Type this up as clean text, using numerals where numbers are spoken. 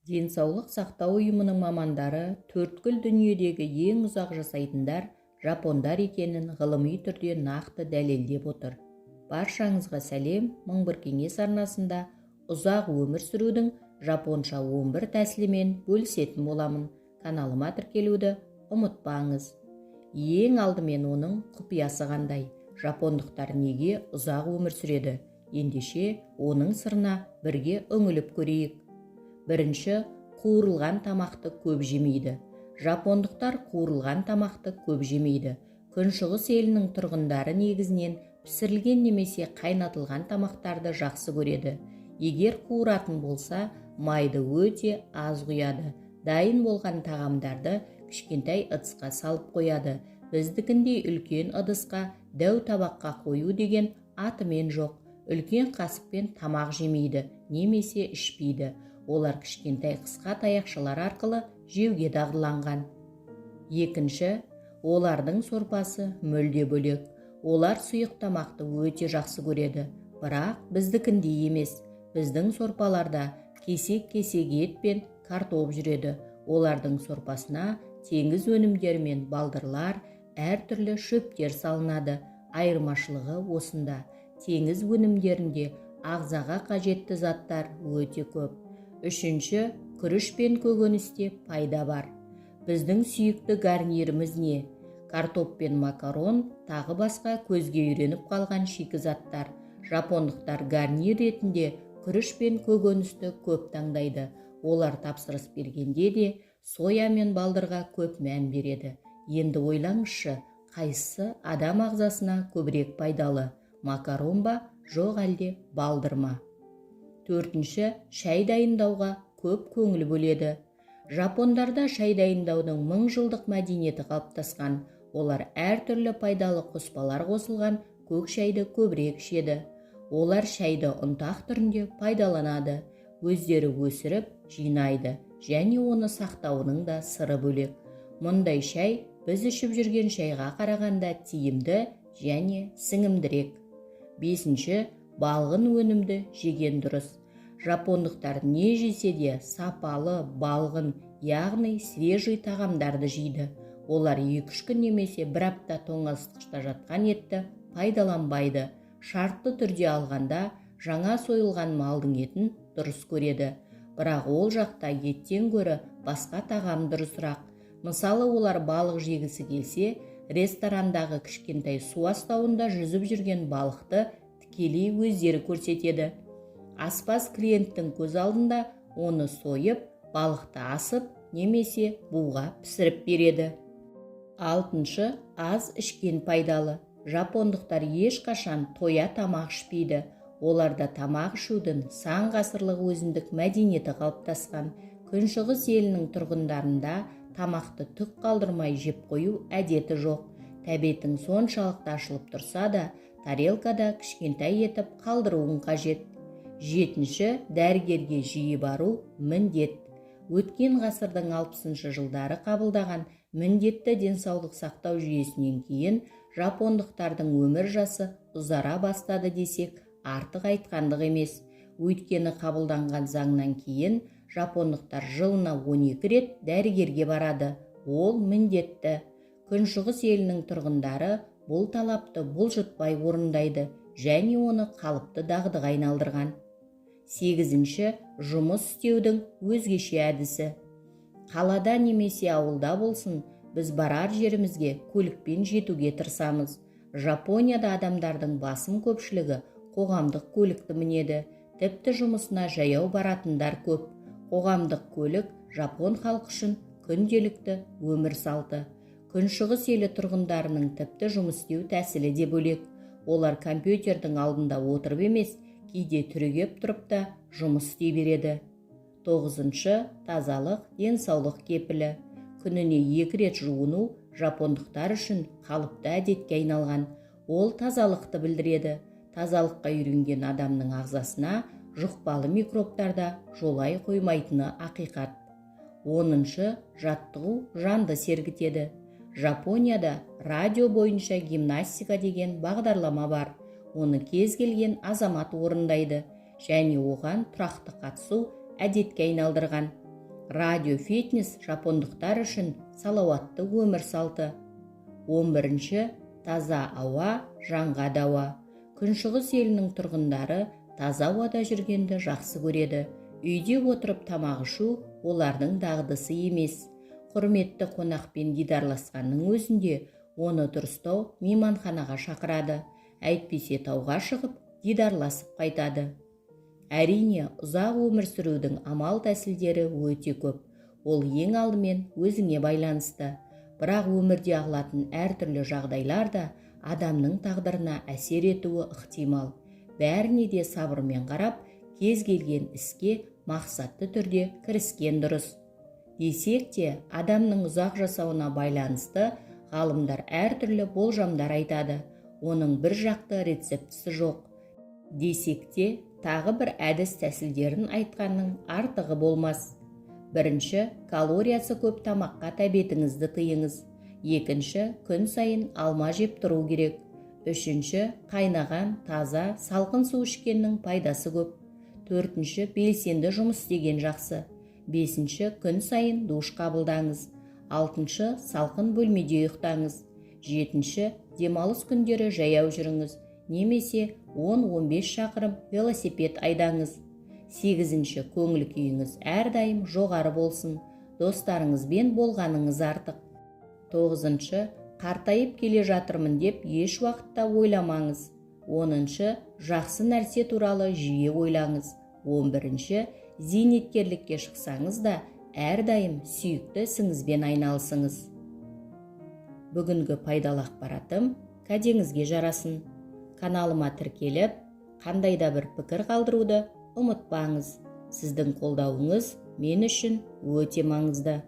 Денсаулық сақтау ұйымының мамандары төрткүл дүниедегі ең ұзақ жасайтындар жапондар екенін ғылыми түрде нақты дәлелдеп отыр. Баршаңызға сәлем, 1001 кеңес арнасында ұзақ өмір сүрудің жапонша 11 тәсілімен бөлісетін боламын. Каналыма тіркелуді ұмытпаңыз. Ең алдымен оның құпиясы қандай? Жапондықтар неге ұзақ өмір сүреді? Ендеше оның сырына бірге үңіліп көрейік. Бірінші, қуырылған тамақты көп жемейді. Жапондықтар қуырылған тамақты көп жемейді. Күншығыс елінің тұрғындары негізінен пісірілген немесе қайнатылған тамақтарды жақсы көреді. Егер қуыратын болса, майды өте аз құяды. Дайын болған тағамдарды кішкентай ыдысқа салып қояды. Біздікіндей үлкен ыдысқа, дәу табаққа қою деген атымен жоқ. Үлкен қасықпен тамақ жемейді, немесе ішпейді. Олар кішкентай қысқа таяқшалар арқылы жеуге дағдыланған. Екінші, олардың сорпасы мүлде бөлек. Олар сұйық тамақты өте жақсы көреді. Бірақ біздікіндей емес. Біздің сорпаларда кесек-кесек ет пен картоп жүреді. Олардың сорпасына теңіз өнімдері мен балдырлар, әртүрлі шөптер салынады. Айырмашылығы осында. Теңіз өнімдерінде ағзаға қажетті заттар өте көп. Үшінші, күріш пен көкөністе пайда бар. Біздің сүйікті гарниріміз не? Картоп пен макарон, тағы басқа көзге үйреніп қалған шикізаттар. Жапондықтар гарнир ретінде күріш пен көкөністі көп таңдайды. Олар тапсырыс бергенде де соя мен балдырға көп мән береді. Енді ойлаңызшы, қайсысы адам ағзасына көбірек пайдалы? Макарон ба, жоқ әлде балдыр ма? Төртінші, шай дайындауға көп көңіл бөледі. Жапондарда шай дайындаудың 1000 жылдық мәдениеті қалыптасқан. Олар әртүрлі пайдалы қоспалар қосылған көк шайды көбірек ішеді. Олар шайды ұнтақ түрінде пайдаланады. Өздері өсіріп, жинайды, және оны сақтауының да сыры бөлек. Мұндай шай біз ішіп жүрген шайға қарағанда тиімді және сіңімдірек. Бесінші, балғын өнімді жеген дұрыс. Жапондықтар не жесе де сапалы, балғын, яғни свежий тағамдарды жейді. Олар 2-3 күн немесе 1 апта тоңазытқышта жатқан етті пайдаланбайды. Шартты түрде алғанда жаңа сойылған малдың етін дұрыс көреді. Бірақ ол жақта еттен гөрі басқа тағам дұрысырақ. Мысалы, олар балық жегісі келсе, ресторандағы кішкентай су астауында жүзіп жүрген балықты тікелей өздері көрсетеді. Аспаз клиенттің көз алдында оны сойып, балықты асып немесе буға пісіріп береді. Алтыншы, аз ішкен пайдалы. Жапондықтар ешқашан тоя тамақ ішпейді. Оларда тамақ ішудің сан ғасырлық өзіндік мәдениеті қалыптасқан. Күншығыс елінің тұрғындарында тамақты түк қалдырмай жеп қою әдеті жоқ. Тәбетің соншалықты ашылып тұрса да, тарелкада кішкентай етіп қалдыруың қажет. Жетінші, дәрігерге жиі бару міндет. Өткен ғасырдың 60 жылдары қабылдаған міндетті денсаулық сақтау жүйесінен кейін жапондықтардың өмір жасы ұзара бастады десек, артық айтқандық емес. Өйткені қабылданған заңнан кейін жапондықтар жылына 12 рет дәрігерге барады. Ол міндетті. Күншығыс елінің тұрғындары бұл талапты бұлжытпай орындайды және оны қалыпты дағдыға айналдырған. Сегізінші, жұмыс істеудің өзгеше әдісі. Қалада немесе ауылда болсын, біз барар жерімізге көлікпен жетуге тырысамыз. Жапонияда адамдардың басым көпшілігі қоғамдық көлікті мінеді. Тіпті жұмысына жаяу баратындар көп. Қоғамдық көлік жапон халқы үшін күнделікті өмір салты. Күншығыс елі тұрғындарының тіпті жұмыс істеу тәсілі де бөлек. Олар компьютердің алдында отырып емес, кейде түрегеп тұрып та жұмыс істей береді. Тоғызыншы, тазалық, денсаулық кепілі. Күніне 2 рет жуыну жапондықтар үшін қалыпты әдетке айналған. Ол тазалықты білдіреді. Тазалыққа үйренген адамның ағзасына жұқпалы микробтарда жолай қоймайтыны ақиқат. 10-шы, жаттығу жанды сергітеді. Жапонияда радио бойынша гимнастика деген бағдарлама бар. Оны кез келген азамат орындайды және оған тұрақты қатысу әдетке айналдырған. Радио-фитнес жапондықтар үшін салауатты өмір салты. 11. Таза ауа, жанға дауа. Күншығыс елінің тұрғындары таза ауада жүргенді жақсы көреді. Үйде отырып тамақ ішу олардың дағдысы емес. Құрметті қонақпен дидарласқанның өзінде оны дұрыстау мейманханаға шақырады. Әйтпесе тауға шығып дидарласып қайтады. Әрине, ұзақ өмір сүрудің амал тәсілдері өте көп. Ол ең алдымен өзіңе байланысты. Бірақ өмірде ағылатын әртүрлі жағдайлар да адамның тағдырына әсер етуі ықтимал. Бәріне де сабырмен қарап, кез келген іске мақсатты түрде кіріскен дұрыс. Десек те, адамның ұзақ жасауына байланысты ғалымдар әртүрлі болжамдар айтады. Оның бір жақты рецептісі жоқ. Десек те, тағы бір әдіс тәсілдерін айтқанның артығы болмас. 1. Калориясы көп тамаққа тәбетіңізді тыйыңыз. 2. Күн сайын алма жеп тұру керек. 3. Қайнаған, таза, салқын су ішкеннің пайдасы көп. 4. Белсенді жұмыс істеген жақсы. 5. Күн сайын душ қабылдаңыз. 6. Салқын бөлмеде ұйықтаңыз. 7. Демалыс күндері жаяу жүріңіз, немесе 10-15 шақырым велосипед айдаңыз. 8. Көңіл күйіңіз әрдайым жоғары болсын, достарыңызбен болғаныңыз артық. 9. Қартайып келе жатырмын деп еш уақытта ойламаңыз. 10. Жақсы нәрсе туралы жиі ойлаңыз. 11. Зейнеткерлікке шықсаңыз да әрдайым сүйікті ісіңізбен айналысыңыз. Бүгінгі пайдалы ақпаратым кәдеңізге жарасын. Каналыма тіркеліп, қандай да бір пікір қалдыруды ұмытпаңыз. Сіздің қолдауыңыз мен үшін өте маңызды.